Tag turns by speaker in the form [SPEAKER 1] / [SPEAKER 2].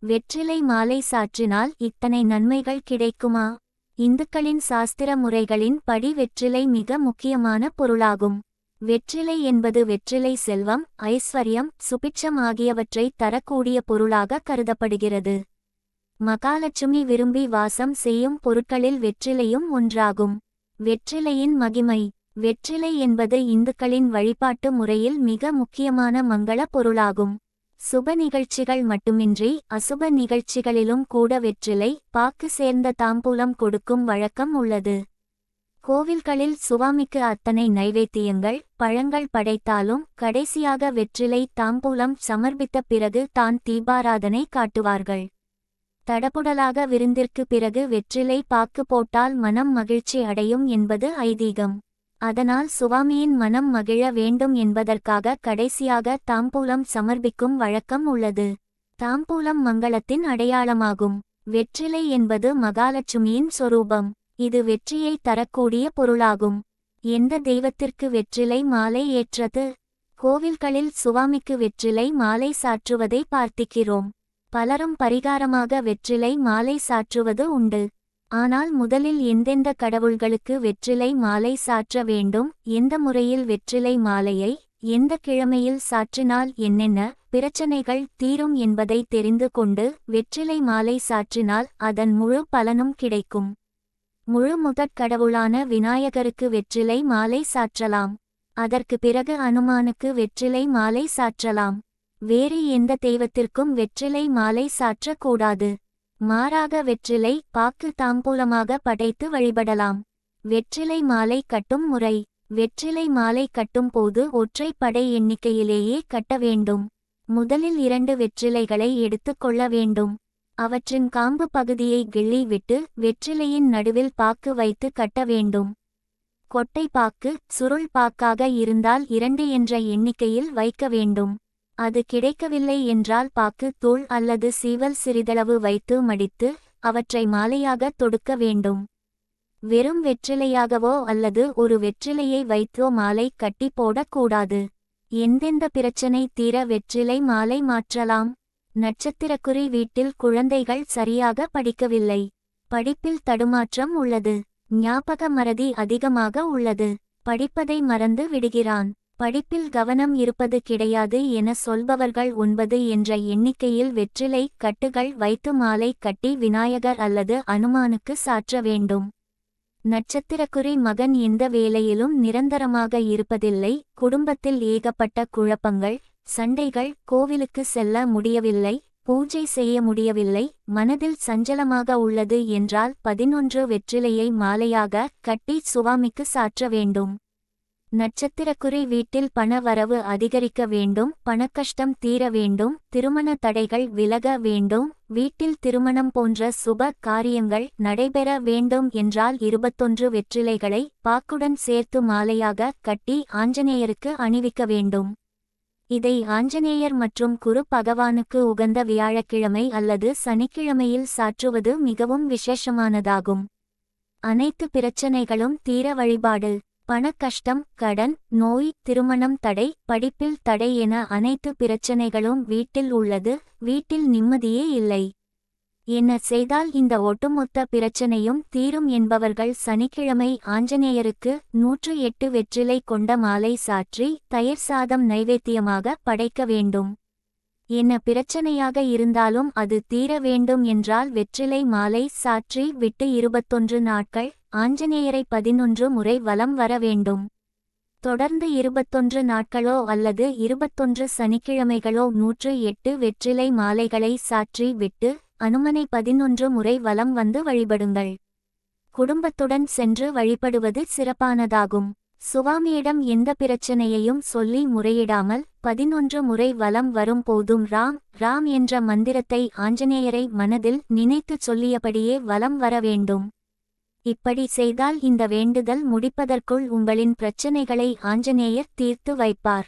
[SPEAKER 1] வெற்றிலை மாலை சாற்றினால் இத்தனை நன்மைகள் கிடைக்குமா? இந்துக்களின் சாஸ்திர முறைகளின் படி வெற்றிலை மிக முக்கியமான பொருளாகும். வெற்றிலை என்பது வெற்றிலை செல்வம், ஐஸ்வர்யம், சுபிட்சம் ஆகியவற்றை தரக்கூடிய பொருளாக கருதப்படுகிறது. மகாலட்சுமி விரும்பி வாசம் செய்யும் பொருட்களில் வெற்றிலையும் ஒன்றாகும். வெற்றிலையின் மகிமை. வெற்றிலை என்பது இந்துக்களின் வழிபாட்டு முறையில் மிக முக்கியமான மங்கள பொருளாகும். சுப நிகழ்ச்சிகள் மட்டுமின்றி அசுப நிகழ்ச்சிகளிலும் கூட வெற்றிலை பாக்கு சேர்ந்த தாம்பூலம் கொடுக்கும் வழக்கம் உள்ளது. கோவில்களில் சுவாமிக்கு அத்தனை நைவேத்தியங்கள் பழங்கள் படைத்தாலும் கடைசியாக வெற்றிலை தாம்பூலம் சமர்ப்பித்த பிறகு தான் தீபாராதனை காட்டுவார்கள். தடபுடலாக விருந்திற்கு பிறகு வெற்றிலை பாக்கு போட்டால் மனம் மகிழ்ச்சி அடையும் என்பது ஐதீகம். அதனால் சுவாமியின் மனம் மகிழ வேண்டும் என்பதற்காக கடைசியாக தாம்பூலம் சமர்ப்பிக்கும் வழக்கம் உள்ளது. தாம்பூலம் மங்களத்தின் அடையாளமாகும். வெற்றிலை என்பது மகாலட்சுமியின் சொரூபம். இது வெற்றியை தரக்கூடிய பொருளாகும். எந்த தெய்வத்திற்கு வெற்றிலை மாலை ஏற்றது? கோவில்களில் சுவாமிக்கு வெற்றிலை மாலை சாற்றுவதை பார்த்திக்கிறோம். பலரும் பரிகாரமாக வெற்றிலை மாலை சாற்றுவது உண்டு. ஆனால் முதலில் எந்தெந்த கடவுள்களுக்கு வெற்றிலை மாலை சாற்ற வேண்டும், எந்த முறையில் வெற்றிலை மாலையை எந்த கிழமையில் சாற்றினால் என்னென்ன பிரச்சனைகள் தீரும் என்பதை தெரிந்து கொண்டு வெற்றிலை மாலை சாற்றினால் அதன் முழு பலனும் கிடைக்கும். முழு முதற் கடவுளான விநாயகருக்கு வெற்றிலை மாலை சாற்றலாம். அதற்கு பிறகு அனுமானுக்கு வெற்றிலை மாலை சாற்றலாம். வேறு எந்த தெய்வத்திற்கும் வெற்றிலை மாலை சாற்றக்கூடாது. மாறாக வெற்றிலை பாக்கு தாம்பூலமாக படைத்து வழிபடலாம். வெற்றிலை மாலை கட்டும் முறை. வெற்றிலை மாலை கட்டும் போது ஒற்றை படை எண்ணிக்கையிலேயே கட்ட வேண்டும். முதலில் 2 வெற்றிலைகளை எடுத்துக் கொள்ள வேண்டும். அவற்றின் காம்பு பகுதியை கிள்ளி விட்டு வெற்றிலையின் நடுவில் பாக்கு வைத்து கட்ட வேண்டும். கொட்டை பாக்கு சுருள் பாக்காக இருந்தால் 2 என்ற எண்ணிக்கையில் வைக்க வேண்டும். அது கிடைக்கவில்லை என்றால் பாக்கு தூள் அல்லது சீவல் சிறிதளவு வைத்து மடித்து அவற்றை மாலையாக தொடுக்க வேண்டும். வெறும் வெற்றிலையாகவோ அல்லது ஒரு வெற்றிலையை வைத்தோ மாலை கட்டி போடக்கூடாது. எந்தெந்த பிரச்சனை தீர வெற்றிலை மாலை மாற்றலாம்? நட்சத்திரக்குறி வீட்டில் குழந்தைகள் சரியாக படிக்கவில்லை. படிப்பில் தடுமாற்றம் உள்ளது. ஞாபக மறதி அதிகமாக உள்ளது. படிப்பதை மறந்து விடுகிறான். படிப்பில் கவனம் இருப்பது கிடையாது என சொல்பவர்கள் 9 என்ற எண்ணிக்கையில் வெற்றிலை கட்டுகள் வைத்து மாலை கட்டி விநாயகர் அல்லது அனுமானுக்கு சாற்ற வேண்டும். நட்சத்திரக்குறி மகன் எந்த வேளையிலும் நிரந்தரமாக இருப்பதில்லை. குடும்பத்தில் ஏகப்பட்ட குழப்பங்கள், சண்டைகள், கோவிலுக்கு செல்ல முடியவில்லை, பூஜை செய்ய முடியவில்லை, மனதில் சஞ்சலமாக உள்ளது என்றால் 11 வெற்றிலையை மாலையாக கட்டி சுவாமிக்கு சாற்ற வேண்டும். நட்சத்திரக்குறி வீட்டில் பண வரவு அதிகரிக்க வேண்டும், பணக்கஷ்டம் தீர வேண்டும், திருமண தடைகள் விலக வேண்டும், வீட்டில் திருமணம் போன்ற சுப காரியங்கள் நடைபெற வேண்டும் என்றால் 21 வெற்றிலைகளை பாக்குடன் சேர்த்து மாலையாக கட்டி ஆஞ்சநேயருக்கு அணிவிக்க வேண்டும். இதை ஆஞ்சநேயர் மற்றும் குரு பகவானுக்கு உகந்த வியாழக்கிழமை அல்லது சனிக்கிழமையில் சாற்றுவது மிகவும் விசேஷமானதாகும். அனைத்து பிரச்சனைகளும் தீர வழிபாடு. பணக்கஷ்டம், கடன், நோய், திருமணம் தடை, படிப்பில் தடை என அனைத்து பிரச்சனைகளும் வீட்டில் உள்ளது. வீட்டில் நிம்மதியே இல்லை. என்ன செய்தால் இந்த ஒட்டுமொத்த பிரச்சனையும் தீரும் என்பவர்கள் சனிக்கிழமை ஆஞ்சநேயருக்கு 108 வெற்றிலை கொண்ட மாலை சாற்றி தயிர் சாதம் நைவேத்தியமாக படைக்க வேண்டும். என்ன பிரச்சனையாக இருந்தாலும் அது தீர வேண்டும் என்றால் வெற்றிலை மாலை சாற்றி விட்டு 21 நாட்கள் ஆஞ்சநேயரை 11 முறை வலம் வர வேண்டும். தொடர்ந்து 21 நாட்களோ அல்லது 21 சனிக்கிழமைகளோ 108 வெற்றிலை மாலைகளை சாற்றி விட்டு அனுமனை 11 முறை வலம் வந்து வழிபடுங்கள். குடும்பத்துடன் சென்று வழிபடுவது சிறப்பானதாகும். சுவாமியிடம் எந்த பிரச்சனையையும் சொல்லி முறையிடாமல் 11 முறை வலம் வரும் போதும் ராம் ராம் என்ற மந்திரத்தை ஆஞ்சநேயரை மனதில் நினைத்து சொல்லியபடியே வலம் வர வேண்டும். இப்படி செய்தால் இந்த வேண்டுதல் முடிப்பதற்குள் உங்களின் பிரச்சனைகளை ஆஞ்சநேயர் தீர்த்து வைப்பார்.